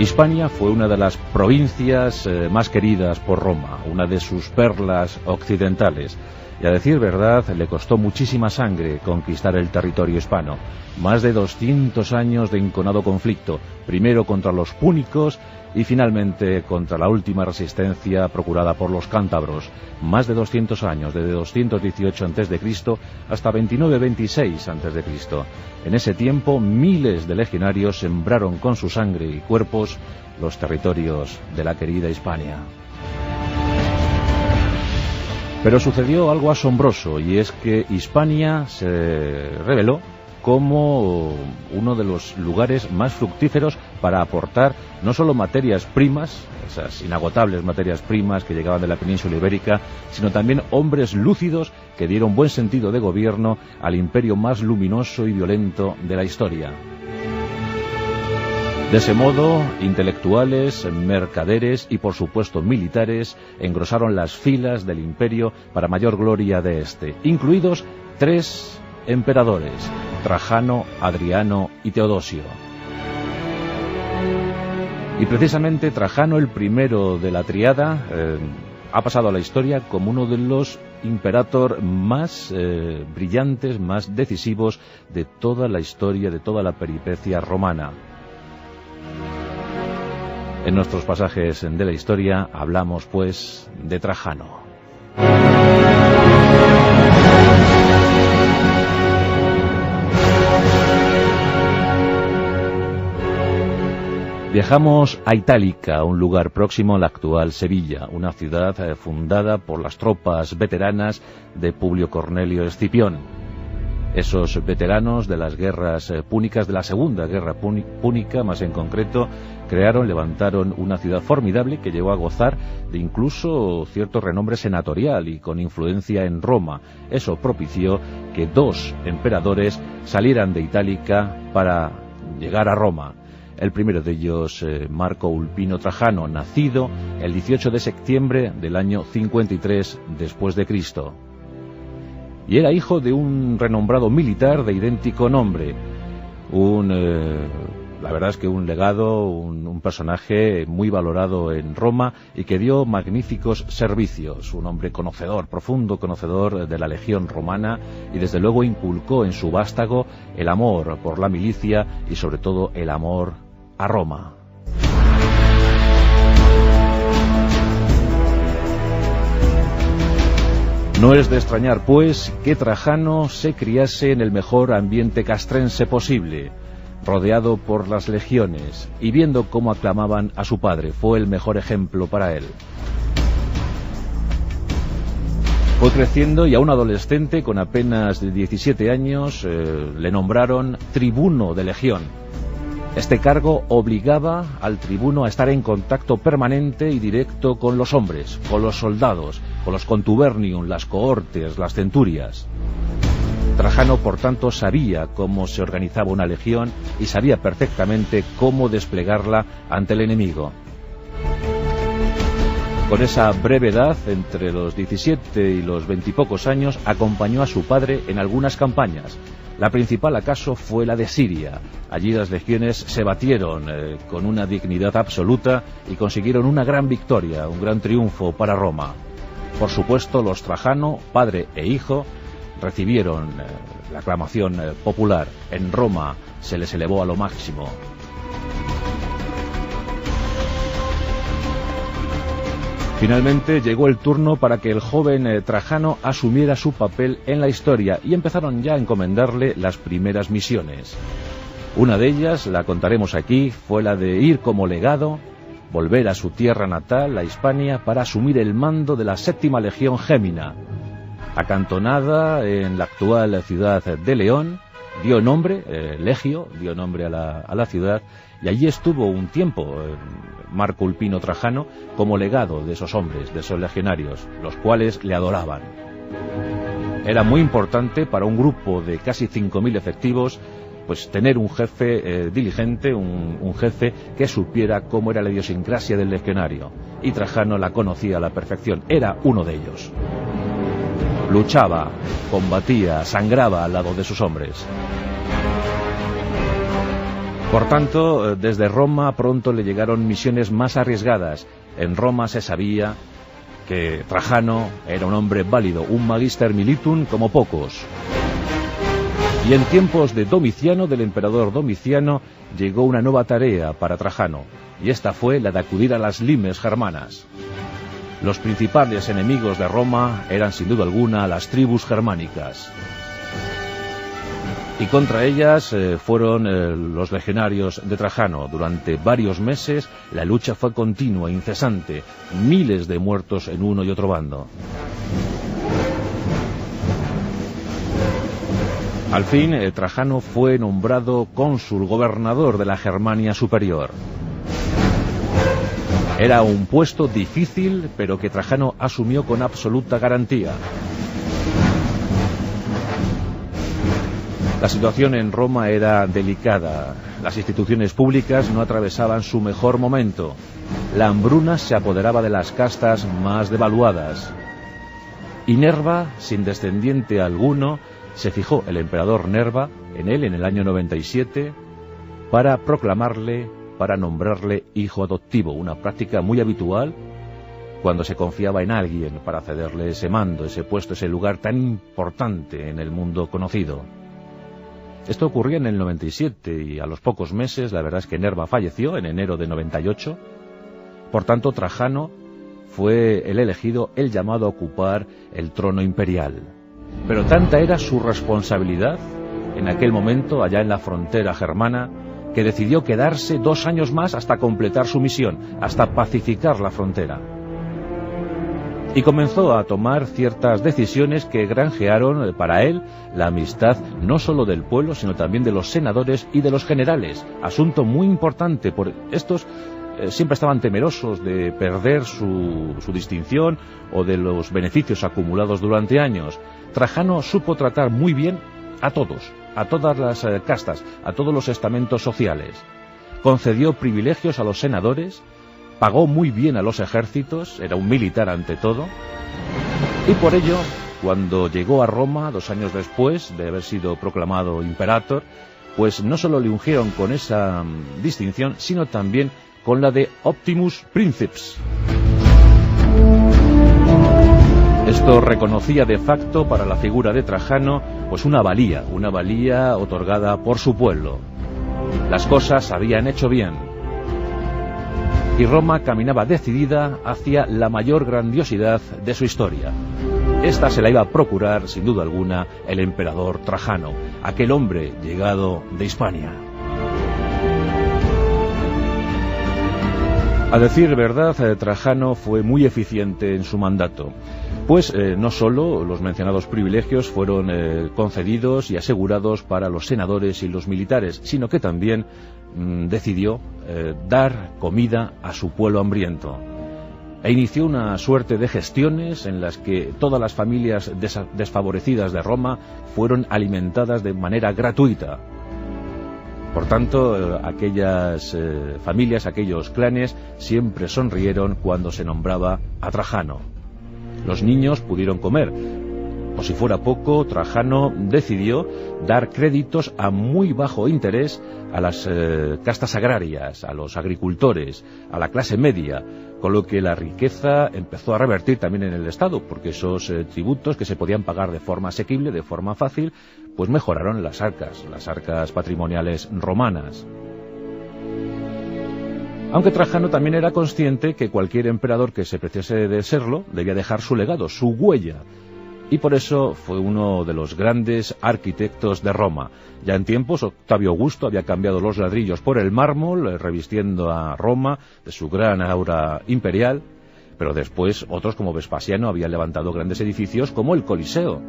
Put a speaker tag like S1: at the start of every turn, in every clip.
S1: Hispania fue una de las provincias más queridas por Roma, una de sus perlas occidentales. Y a decir verdad, le costó muchísima sangre conquistar el territorio hispano. Más de 200 años de enconado conflicto, primero contra los púnicos y finalmente contra la última resistencia procurada por los cántabros. Más de 200 años, desde 218 a.C. hasta 29-26 a.C. En ese tiempo, miles de legionarios sembraron con su sangre y cuerpos los territorios de la querida Hispania. Pero sucedió algo asombroso, y es que Hispania se reveló como uno de los lugares más fructíferos para aportar no solo materias primas, esas inagotables materias primas que llegaban de la península ibérica, sino también hombres lúcidos que dieron buen sentido de gobierno al imperio más luminoso y violento de la historia. De ese modo, intelectuales, mercaderes y por supuesto militares engrosaron las filas del imperio para mayor gloria de este, incluidos 3 emperadores: Trajano, Adriano y Teodosio. Y precisamente Trajano, el primero de la triada, ha pasado a la historia como uno de los imperator más brillantes, más decisivos de toda la historia, de toda la peripecia romana. En nuestros pasajes de la historia hablamos, pues, de Trajano. Viajamos a Itálica, un lugar próximo a la actual Sevilla, una ciudad fundada por las tropas veteranas de Publio Cornelio Escipión. Esos veteranos de las guerras púnicas, de la Segunda Guerra Púnica, más en concreto, levantaron una ciudad formidable que llegó a gozar de incluso cierto renombre senatorial y con influencia en Roma. Eso propició que 2 emperadores salieran de Itálica para llegar a Roma. El primero de ellos, Marco Ulpino Trajano, nacido el 18 de septiembre del año 53 después de Cristo. Y era hijo de un renombrado militar de idéntico nombre. La verdad es que un legado, un personaje muy valorado en Roma y que dio magníficos servicios. Un hombre conocedor, profundo conocedor de la legión romana, y desde luego inculcó en su vástago el amor por la milicia y sobre todo el amor a Roma. No es de extrañar, pues, que Trajano se criase en el mejor ambiente castrense posible, rodeado por las legiones, y viendo cómo aclamaban a su padre. Fue el mejor ejemplo para él. Fue creciendo y a un adolescente con apenas 17 años le nombraron tribuno de legión. Este cargo obligaba al tribuno a estar en contacto permanente y directo con los hombres, con los soldados, con los contubernium, las cohortes, las centurias. Trajano, por tanto, sabía cómo se organizaba una legión y sabía perfectamente cómo desplegarla ante el enemigo. Con esa brevedad, entre los 17 y los 20 y pocos años, acompañó a su padre en algunas campañas. La principal, acaso, fue la de Siria. Allí las legiones se batieron con una dignidad absoluta y consiguieron una gran victoria, un gran triunfo para Roma. Por supuesto, los Trajano, padre e hijo, recibieron la aclamación popular. En Roma se les elevó a lo máximo. Finalmente llegó el turno para que el joven Trajano asumiera su papel en la historia y empezaron ya a encomendarle las primeras misiones. Una de ellas, la contaremos aquí, fue la de ir como legado, volver a su tierra natal, a Hispania, para asumir el mando de la 7ª Legión Gémina. Acantonada en la actual ciudad de León, dio nombre, Legio, dio nombre a la ciudad, y allí estuvo un tiempo Marco Ulpino Trajano como legado de esos hombres, de esos legionarios, los cuales le adoraban. Era muy importante para un grupo de casi 5.000 efectivos, pues tener un jefe diligente, un jefe que supiera cómo era la idiosincrasia del legionario, y Trajano la conocía a la perfección. Era uno de ellos. Luchaba, combatía, sangraba al lado de sus hombres. Por tanto, desde Roma pronto le llegaron misiones más arriesgadas. En Roma se sabía que Trajano era un hombre válido, un magister militum como pocos. Y en tiempos de Domiciano, del emperador Domiciano, llegó una nueva tarea para Trajano, y esta fue la de acudir a las limes germanas. Los principales enemigos de Roma eran sin duda alguna las tribus germánicas. Y contra ellas fueron los legionarios de Trajano. Durante varios meses la lucha fue continua, incesante, miles de muertos en uno y otro bando. Al fin, Trajano fue nombrado cónsul gobernador de la Germania Superior. Era un puesto difícil, pero que Trajano asumió con absoluta garantía. La situación en Roma era delicada. Las instituciones públicas no atravesaban su mejor momento. La hambruna se apoderaba de las castas más devaluadas. Y Nerva, sin descendiente alguno, se fijó el emperador Nerva en él en el año 97 para proclamarle, para nombrarle hijo adoptivo, una práctica muy habitual cuando se confiaba en alguien para cederle ese mando, ese puesto, ese lugar tan importante en el mundo conocido. Esto ocurría en el 97 y a los pocos meses la verdad es que Nerva falleció en enero de 98. Por tanto, Trajano fue el elegido, el llamado a ocupar el trono imperial. Pero tanta era su responsabilidad en aquel momento, allá en la frontera germana, que decidió quedarse 2 años más hasta completar su misión, hasta pacificar la frontera. Y comenzó a tomar ciertas decisiones que granjearon para él la amistad no solo del pueblo, sino también de los senadores y de los generales. Asunto muy importante, por estos siempre estaban temerosos de perder su distinción o de los beneficios acumulados durante años. Trajano supo tratar muy bien a todos, a todas las castas, a todos los estamentos sociales. Concedió privilegios a los senadores, pagó muy bien a los ejércitos, era un militar ante todo, y por ello, cuando llegó a Roma, 2 años después de haber sido proclamado imperator, pues no solo le ungieron con esa distinción, sino también con la de Optimus Princeps. Esto reconocía de facto para la figura de Trajano pues una valía otorgada por su pueblo. Las cosas habían hecho bien. Y Roma caminaba decidida hacia la mayor grandiosidad de su historia. Esta se la iba a procurar, sin duda alguna, el emperador Trajano, aquel hombre llegado de Hispania. A decir verdad, Trajano fue muy eficiente en su mandato, pues no solo los mencionados privilegios fueron concedidos y asegurados para los senadores y los militares, sino que también decidió dar comida a su pueblo hambriento. E inició una suerte de gestiones en las que todas las familias desfavorecidas de Roma fueron alimentadas de manera gratuita. Por tanto, aquellas familias, aquellos clanes, siempre sonrieron cuando se nombraba a Trajano. Los niños pudieron comer. O si fuera poco, Trajano decidió dar créditos a muy bajo interés a las castas agrarias, a los agricultores, a la clase media, con lo que la riqueza empezó a revertir también en el Estado, porque esos tributos que se podían pagar de forma asequible, de forma fácil, pues mejoraron las arcas patrimoniales romanas. Aunque Trajano también era consciente que cualquier emperador que se preciase de serlo debía dejar su legado, su huella, y por eso fue uno de los grandes arquitectos de Roma. Ya en tiempos, Octavio Augusto había cambiado los ladrillos por el mármol, revistiendo a Roma de su gran aura imperial, pero después otros como Vespasiano habían levantado grandes edificios como el Coliseo.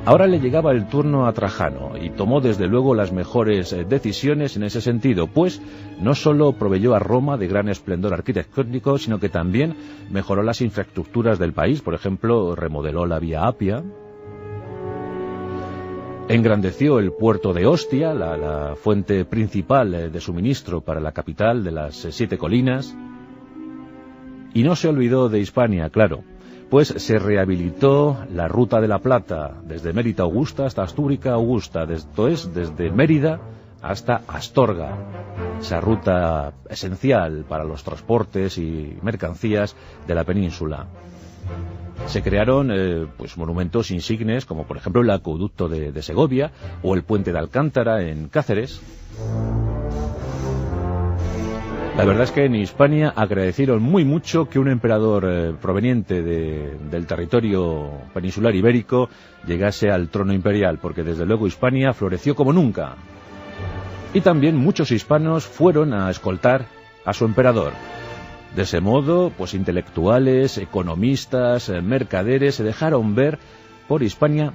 S1: Ahora le llegaba el turno a Trajano y tomó desde luego las mejores decisiones en ese sentido, pues no solo proveyó a Roma de gran esplendor arquitectónico, sino que también mejoró las infraestructuras del país. Por ejemplo, remodeló la vía Apia, engrandeció el puerto de Ostia, la fuente principal de suministro para la capital de las 7 colinas, y no se olvidó de Hispania, claro, pues se rehabilitó la Ruta de la Plata, desde Mérida Augusta hasta Astúrica Augusta, esto es, desde Mérida hasta Astorga, esa ruta esencial para los transportes y mercancías de la península. Se crearon monumentos insignes, como por ejemplo el acueducto de Segovia o el puente de Alcántara en Cáceres. La verdad es que en Hispania agradecieron muy mucho que un emperador proveniente del territorio peninsular ibérico llegase al trono imperial, porque desde luego Hispania floreció como nunca. Y también muchos hispanos fueron a escoltar a su emperador. De ese modo, intelectuales, economistas, mercaderes se dejaron ver por Hispania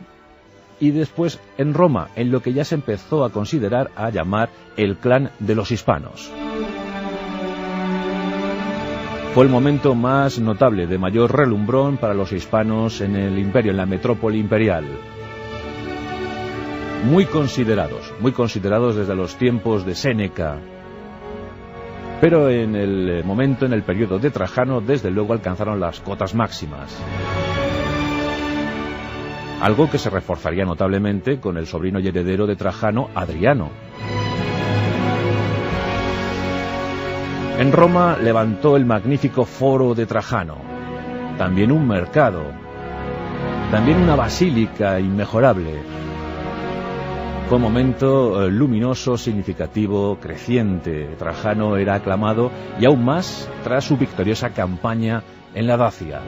S1: y después en Roma, en lo que ya se empezó a considerar, a llamar el clan de los hispanos. Fue el momento más notable, de mayor relumbrón para los hispanos en el imperio, en la metrópoli imperial. Muy considerados desde los tiempos de Séneca. Pero en el periodo de Trajano, desde luego alcanzaron las cotas máximas. Algo que se reforzaría notablemente con el sobrino y heredero de Trajano, Adriano. En Roma levantó el magnífico Foro de Trajano, también un mercado, también una basílica inmejorable. Fue un momento luminoso, significativo, creciente. Trajano era aclamado y aún más tras su victoriosa campaña en la Dacia.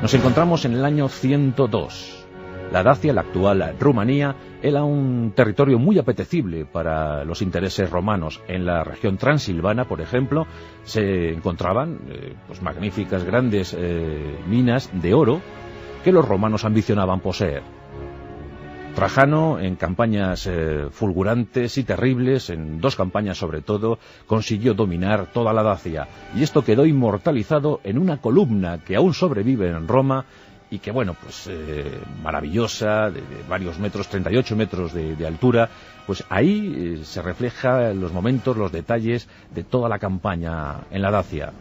S1: Nos encontramos en el año 102. La Dacia, la actual Rumanía, era un territorio muy apetecible para los intereses romanos. En la región transilvana, por ejemplo, se encontraban magníficas grandes minas de oro que los romanos ambicionaban poseer. Trajano, en campañas fulgurantes y terribles, en 2 campañas sobre todo, consiguió dominar toda la Dacia, y esto quedó inmortalizado en una columna que aún sobrevive en Roma y que, maravillosa, de varios metros, 38 metros de altura. Ahí se refleja los momentos, los detalles de toda la campaña en la Dacia.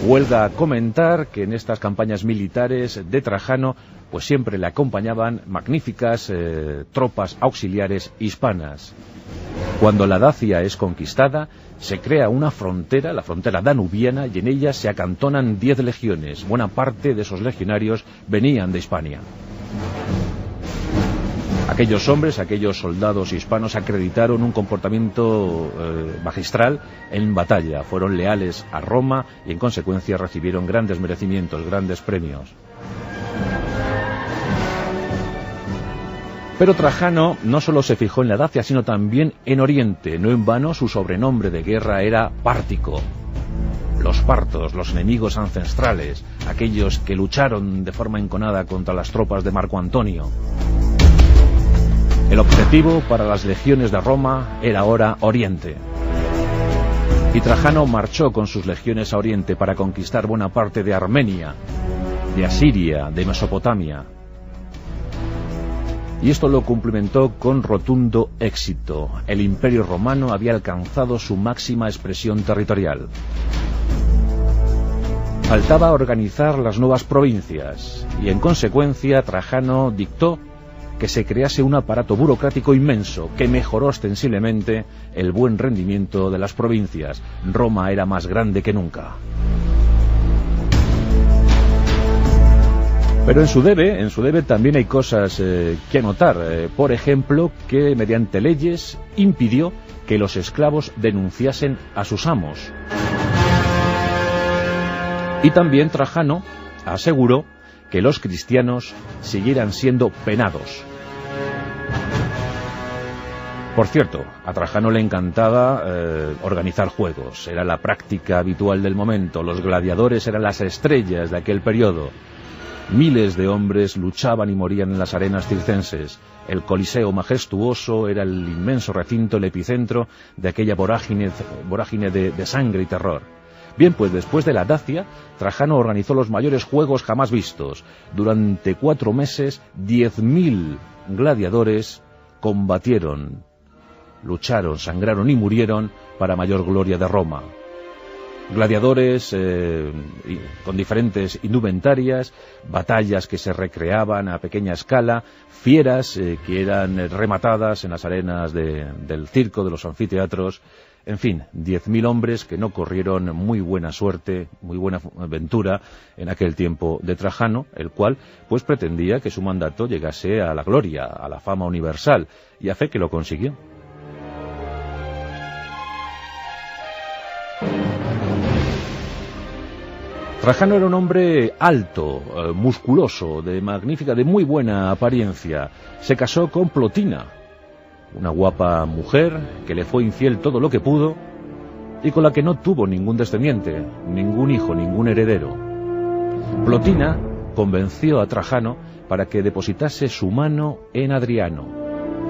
S1: Huelga comentar que en estas campañas militares de Trajano siempre le acompañaban magníficas tropas auxiliares hispanas. Cuando la Dacia es conquistada, se crea una frontera, la frontera danubiana, y en ella se acantonan 10 legiones. Buena parte de esos legionarios venían de Hispania. Aquellos hombres, aquellos soldados hispanos acreditaron un comportamiento magistral en batalla. Fueron leales a Roma y en consecuencia recibieron grandes merecimientos, grandes premios. Pero Trajano no solo se fijó en la Dacia, sino también en Oriente. No en vano su sobrenombre de guerra era Pártico. Los partos, los enemigos ancestrales, aquellos que lucharon de forma enconada contra las tropas de Marco Antonio. El objetivo para las legiones de Roma era ahora Oriente. Y Trajano marchó con sus legiones a Oriente para conquistar buena parte de Armenia, de Asiria, de Mesopotamia. Y esto lo cumplimentó con rotundo éxito. El Imperio Romano había alcanzado su máxima expresión territorial. Faltaba organizar las nuevas provincias, y en consecuencia Trajano dictó que se crease un aparato burocrático inmenso que mejoró ostensiblemente el buen rendimiento de las provincias. Roma era más grande que nunca. Pero en su debe también hay cosas que anotar. Por ejemplo, que mediante leyes impidió que los esclavos denunciasen a sus amos. Y también Trajano aseguró que los cristianos siguieran siendo penados. Por cierto, a Trajano le encantaba organizar juegos. Era la práctica habitual del momento. Los gladiadores eran las estrellas de aquel periodo. Miles de hombres luchaban y morían en las arenas circenses. El Coliseo majestuoso era el inmenso recinto, el epicentro de aquella vorágine de sangre y terror. Bien, pues después de la Dacia, Trajano organizó los mayores juegos jamás vistos. Durante 4 meses, 10.000 gladiadores combatieron, lucharon, sangraron y murieron para mayor gloria de Roma. gladiadores con diferentes indumentarias, batallas que se recreaban a pequeña escala, fieras que eran rematadas en las arenas del circo, de los anfiteatros. En fin, 10.000 hombres que no corrieron muy buena suerte, muy buena ventura en aquel tiempo de Trajano, el cual pues pretendía que su mandato llegase a la gloria, a la fama universal, y a fe que lo consiguió. Trajano era un hombre alto, musculoso, de muy buena apariencia. Se casó con Plotina, una guapa mujer que le fue infiel todo lo que pudo y con la que no tuvo ningún descendiente, ningún hijo, ningún heredero. Plotina convenció a Trajano para que depositase su mano en Adriano,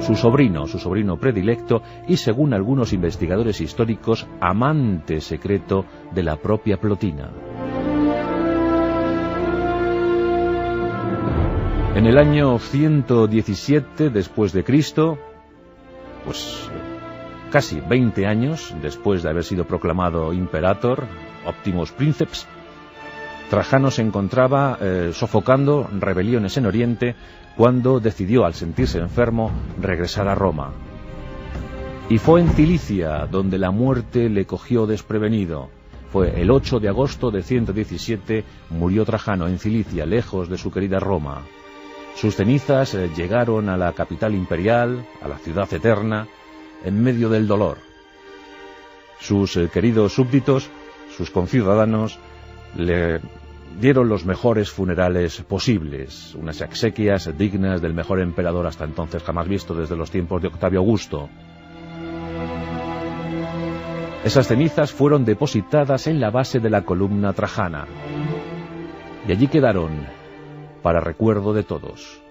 S1: su sobrino predilecto y, según algunos investigadores históricos, amante secreto de la propia Plotina. En el año 117 después de Cristo, pues casi 20 años después de haber sido proclamado imperator, Optimus Princeps, Trajano se encontraba sofocando rebeliones en Oriente cuando decidió, al sentirse enfermo, regresar a Roma. Y fue en Cilicia donde la muerte le cogió desprevenido. Fue el 8 de agosto de 117, murió Trajano en Cilicia, lejos de su querida Roma. Sus cenizas llegaron a la capital imperial, a la ciudad eterna, en medio del dolor. Sus queridos súbditos, sus conciudadanos, le dieron los mejores funerales posibles, unas exequias dignas del mejor emperador hasta entonces jamás visto desde los tiempos de Octavio Augusto. Esas cenizas fueron depositadas en la base de la columna trajana, y allí quedaron para recuerdo de todos.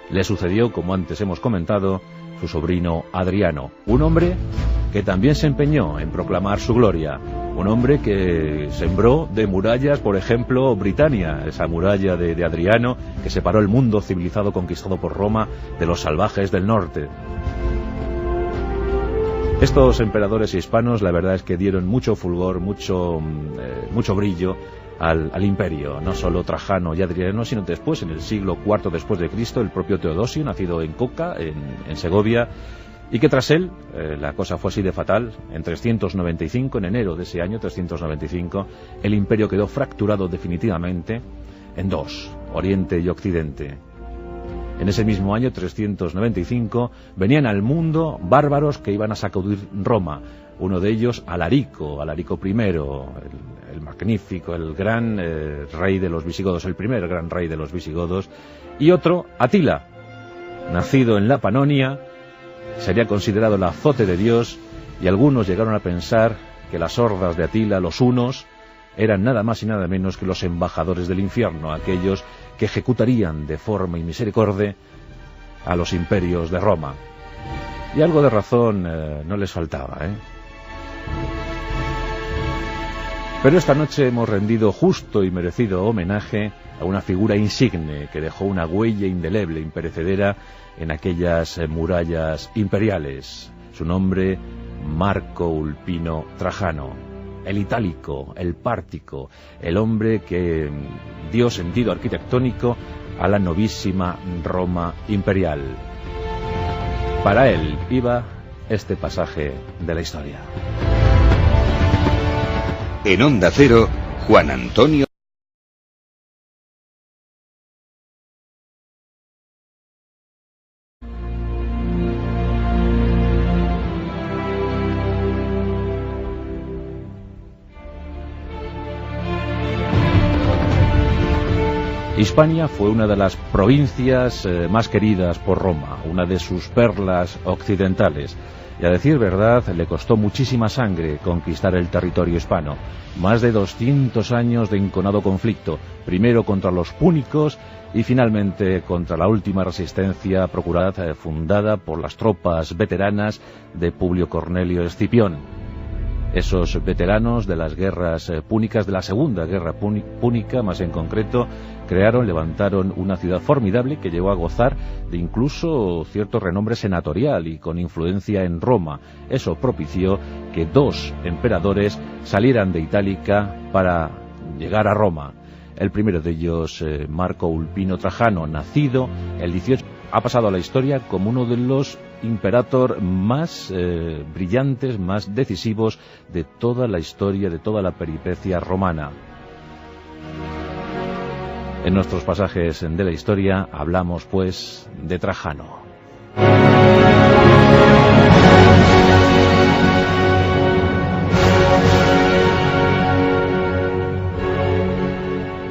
S1: Le sucedió, como antes hemos comentado, su sobrino Adriano, un hombre que también se empeñó en proclamar su gloria, un hombre que sembró de murallas, por ejemplo, Britania, esa muralla de Adriano que separó el mundo civilizado conquistado por Roma de los salvajes del norte. Estos emperadores hispanos, la verdad es que dieron mucho fulgor, mucho brillo al imperio, no solo Trajano y Adriano, sino después, en el siglo IV después de Cristo, el propio Teodosio, nacido en Coca, en Segovia, y que tras él, la cosa fue así de fatal. En 395, en enero de ese año 395, el imperio quedó fracturado definitivamente en dos, Oriente y Occidente. En ese mismo año 395 venían al mundo bárbaros que iban a sacudir Roma. Uno de ellos, Alarico I, el magnífico, el gran rey de los visigodos, el primer gran rey de los visigodos, y otro, Atila, nacido en la Panonia, sería considerado el azote de Dios, y algunos llegaron a pensar que las hordas de Atila, los hunos, eran nada más y nada menos que los embajadores del infierno, aquellos que ejecutarían de forma y misericordia a los imperios de Roma. Y algo de razón no les faltaba, Pero esta noche hemos rendido justo y merecido homenaje a una figura insigne que dejó una huella indeleble, imperecedera, en aquellas murallas imperiales. Su nombre, Marco Ulpino Trajano, el itálico, el pártico, el hombre que dio sentido arquitectónico a la novísima Roma imperial. Para él iba este pasaje de la historia.
S2: En Onda Cero, Juan Antonio.
S1: Hispania fue una de las provincias más queridas por Roma, una de sus perlas occidentales. Y a decir verdad, le costó muchísima sangre conquistar el territorio hispano. Más de 200 años de enconado conflicto, primero contra los púnicos y finalmente contra la última resistencia fundada por las tropas veteranas de Publio Cornelio Escipión. Esos veteranos de las guerras púnicas, de la Segunda Guerra Púnica, más en concreto, levantaron una ciudad formidable que llegó a gozar de incluso cierto renombre senatorial y con influencia en Roma. Eso propició que 2 emperadores salieran de Itálica para llegar a Roma. El primero de ellos, Marco Ulpino Trajano, nacido el 18, ha pasado a la historia como uno de los imperator más brillantes, más decisivos de toda la historia, de toda la peripecia romana. En nuestros pasajes de la historia hablamos, pues, de Trajano.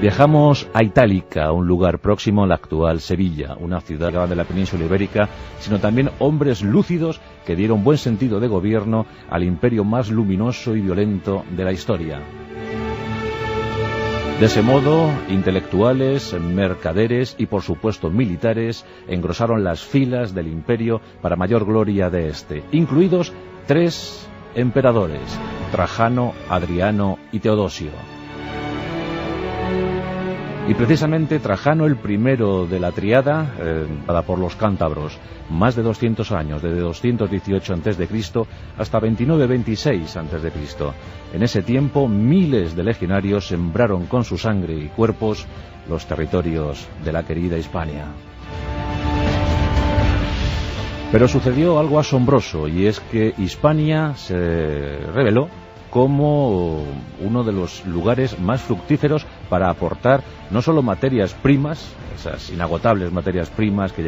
S1: Viajamos a Itálica, un lugar próximo a la actual Sevilla, una ciudad de la península ibérica, sino también hombres lúcidos que dieron buen sentido de gobierno al imperio más luminoso y violento de la historia. De ese modo, intelectuales, mercaderes y, por supuesto, militares engrosaron las filas del imperio para mayor gloria de este, incluidos 3 emperadores, Trajano, Adriano y Teodosio. Y precisamente Trajano, el primero de la triada, dada por los cántabros, más de 200 años, desde 218 a.C. hasta 29-26 a.C. En ese tiempo, miles de legionarios sembraron con su sangre y cuerpos los territorios de la querida Hispania. Pero sucedió algo asombroso, y es que Hispania se reveló como uno de los lugares más fructíferos para aportar no solo materias primas, esas inagotables materias primas que